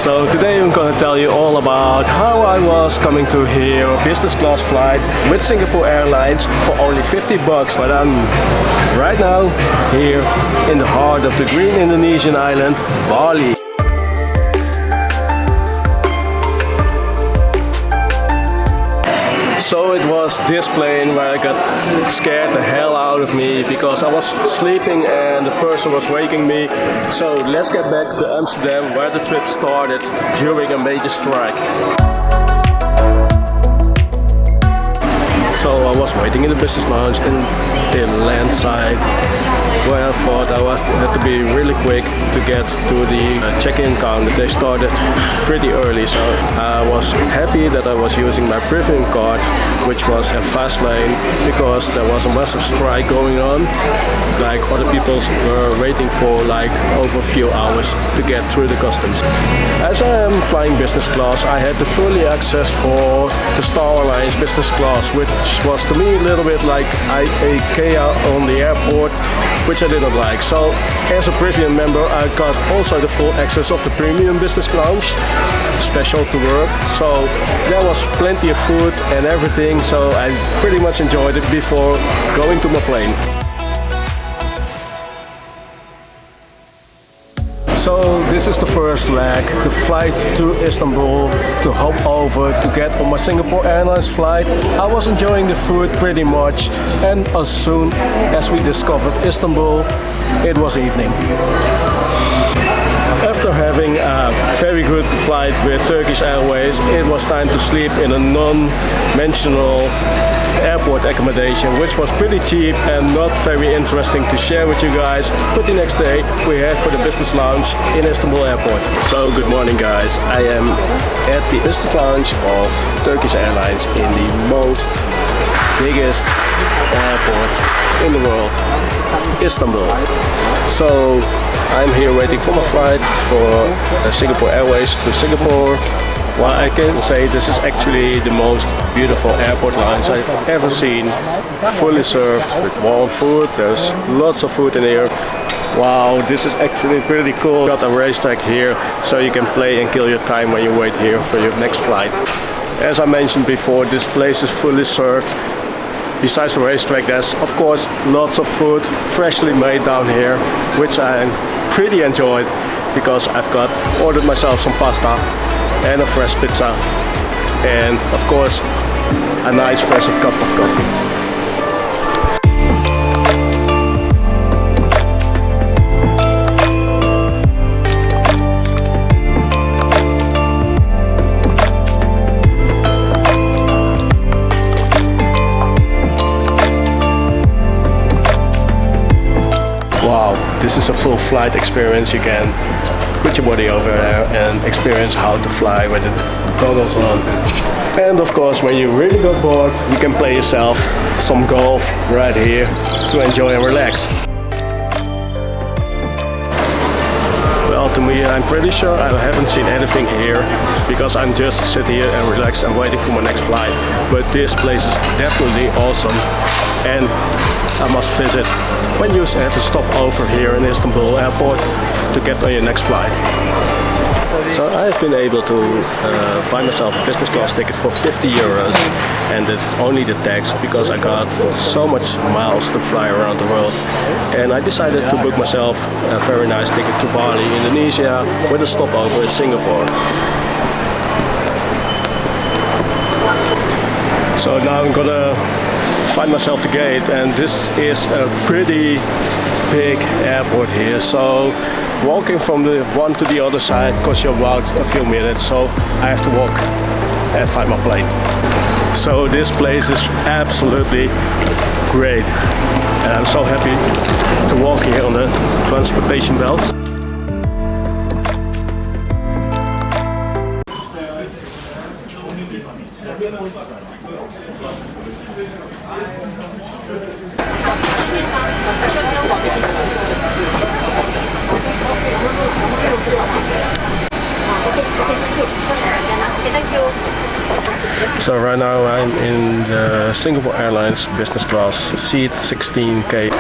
So today I'm gonna tell you all about how I was coming to here, a business class flight with Singapore Airlines for only 50 bucks. But I'm right now here in the heart of the green Indonesian island, Bali. So it was this plane where I got scared the hell out of me because I was sleeping and the person was waking me. So let's get back to Amsterdam where the trip started during a major strike. So I was waiting in the business lounge in the land side where I thought I had to be really quick to get to the check-in counter. They started pretty early, so I was happy that I was using my premium card, which was a fast lane, because there was a massive strike going on. Like other people were waiting for like over a few hours to get through the customs. As I am flying business class, I had the fully access for the Star Alliance business class, which was to me a little bit like IKEA on the airport, which I didn't like. So as a premium member, I got also the full access of the premium business lounge, special to work. So there was plenty of food and everything, so I pretty much enjoyed it before going to my plane. So this is the first leg, the flight to Istanbul, to hop over to get on my Singapore Airlines flight. I was enjoying the food pretty much, and as soon as we discovered Istanbul, it was evening. After having a very good flight with Turkish Airways, it was time to sleep in a non-mentional airport accommodation, which was pretty cheap and not very interesting to share with you guys. But the next day we head for the business lounge in Istanbul airport. So good morning guys, I am at the business lounge of Turkish Airlines in the most biggest airport in the world, Istanbul. So I'm here waiting for my flight for Singapore Airways to Singapore. Well, I can say this is actually the most beautiful airport lounge I've ever seen. Fully served with warm food. There's lots of food in here. Wow, this is actually pretty cool. Got a racetrack here, so you can play and kill your time when you wait here for your next flight. As I mentioned before, this place is fully served. Besides the racetrack, there's of course lots of food freshly made down here, which I pretty enjoyed because I've ordered myself some pasta and a fresh pizza, and of course a nice fresh cup of coffee. Wow, this is a full flight experience. You can put your body over there and experience how to fly with the goggles on. And of course, when you really got bored, you can play yourself some golf right here to enjoy and relax. Well, to me, I'm pretty sure I haven't seen anything here because I'm just sitting here and relaxed and waiting for my next flight. But this place is definitely awesome, and I must visit when you have a stop over here in Istanbul airport to get on your next flight. So I've been able to buy myself a business class ticket for 50 euros, and it's only the tax because I got so much miles to fly around the world. And I decided to book myself a very nice ticket to Bali, Indonesia, with a stopover in Singapore. So now I'm gonna find myself the gate, and this is a pretty big airport here. So walking from the one to the other side costs you about a few minutes, so I have to walk and find my plane. So this place is absolutely great, and I'm so happy to walk here on the transportation belt. So right now I'm in the Singapore Airlines business class, seat 16K.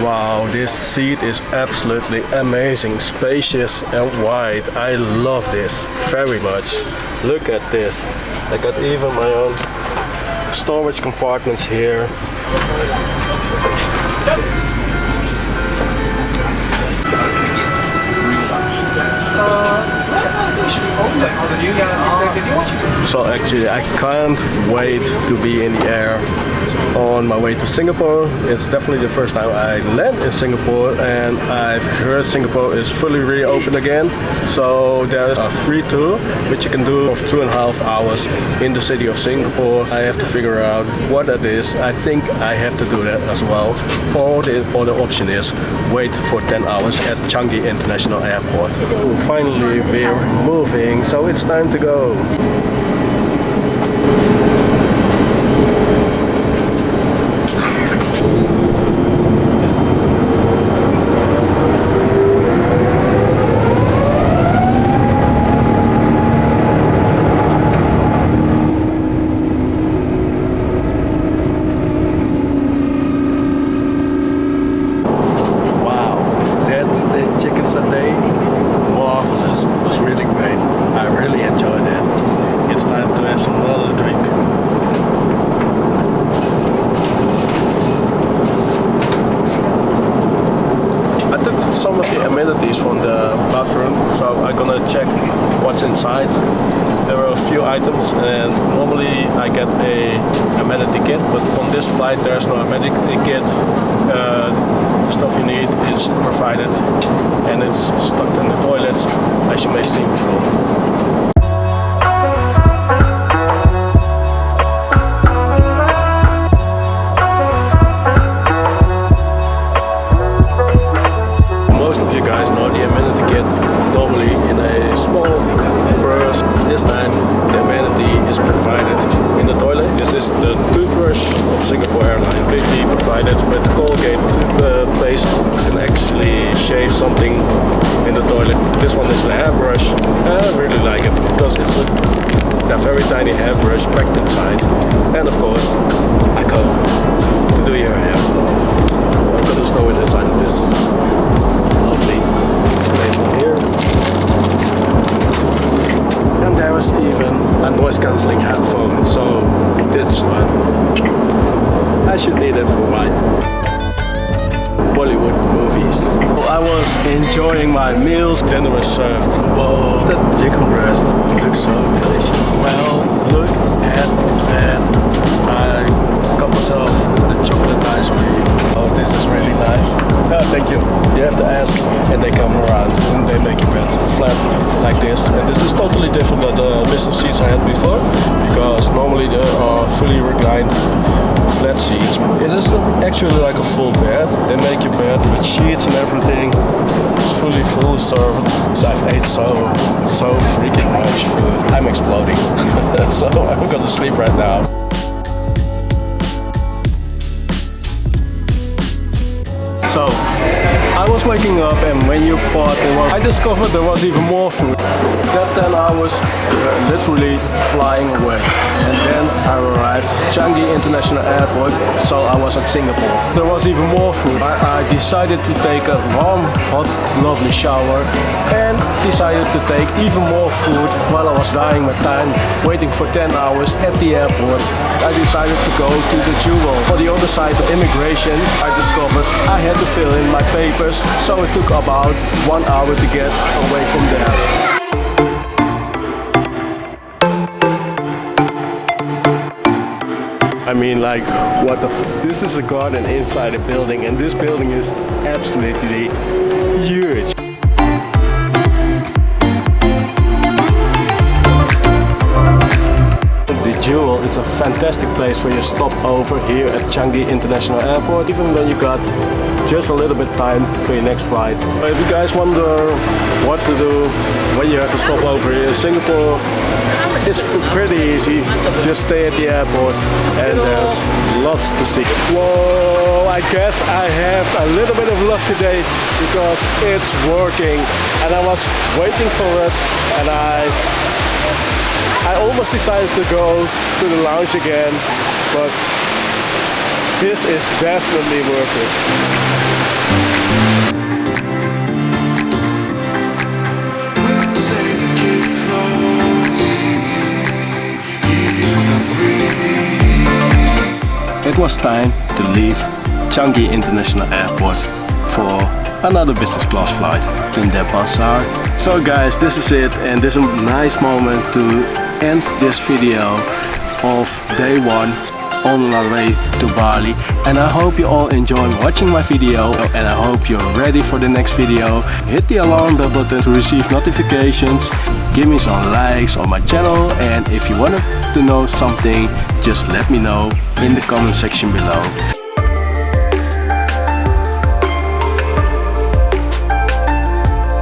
Wow, this seat is absolutely amazing, spacious and wide. I love this very much. Look at this. I got even my own storage compartments here. So actually I can't wait to be in the air on my way to Singapore. It's definitely the first time I land in Singapore, and I've heard Singapore is fully reopened again. So there's a free tour which you can do of 2.5 hours in the city of Singapore. I have to figure out what that is. I think I have to do that as well. Or the other option is wait for 10 hours at Changi International Airport. Ooh, finally we're moving, so it's time to go. Some of the amenities from the bathroom, so I'm gonna check what's inside. There are a few items, and normally I get a amenity kit, but on this flight there's no amenity kit. The stuff you need is provided, and it's stuck in the toilets, as you may have seen before. Most of you guys know the amenity kit normally in a small purse. This time the amenity is provided in the toilet. This is the toothbrush of Singapore Airlines, completely provided with Colgate toothpaste. You can actually shave something in the toilet. This one is a hairbrush. I really like it because it's a very tiny hairbrush packed inside. And of course, a comb to do your hair. I'm gonna store it inside of this space in here. And there is even a noise cancelling headphone, so this one I should need it for my Bollywood movies. I was enjoying my meals, dinner was served. Whoa, that chicken breast looks so delicious. Well, look at that. I got myself the chocolate ice cream. Oh, this is really nice. Oh, thank you. You have to ask, and they come around and they make your bed flat like this. And this is totally different than the business seats I had before, because normally there are fully reclined flat seats. It is actually like a full bed. They make your bed with sheets and everything. It's fully full served. So I've ate so freaking much food. I'm exploding. So I'm gonna sleep right now. So I was waking up, and when you thought I discovered there was even more food. That 10 hours literally flying away. And then I arrived at Changi International Airport, so I was at Singapore. There was even more food. I decided to take a warm, hot, lovely shower, and decided to take even more food while I was dying my time, waiting for 10 hours at the airport. I decided to go to the Jewel. On the other side of immigration, I discovered I had to fill in my papers, so it took about 1 hour to get away from there. I mean, like, what the this is a garden inside a building, and this building is absolutely huge. The Jewel is a fantastic place for your stop over here at Changi International Airport, even when you got just a little bit time for your next flight. But if you guys wonder what to do when you have to stop over here in Singapore, it's pretty easy. Just stay at the airport and there's lots to see. Whoa, I guess I have a little bit of luck today because it's working. And I was waiting for it, and I almost decided to go to the lounge again, but This is definitely worth it. It was time to leave Changi International Airport for another business class flight to Denpasar. So guys, this is it, and this is a nice moment to end this video of day 1 on our way to Bali. And I hope you all enjoy watching my video, and I hope you're ready for the next video. Hit the alarm bell button to receive notifications. Give me some likes on my channel, and if you wanted to know something, just let me know in the comment section below.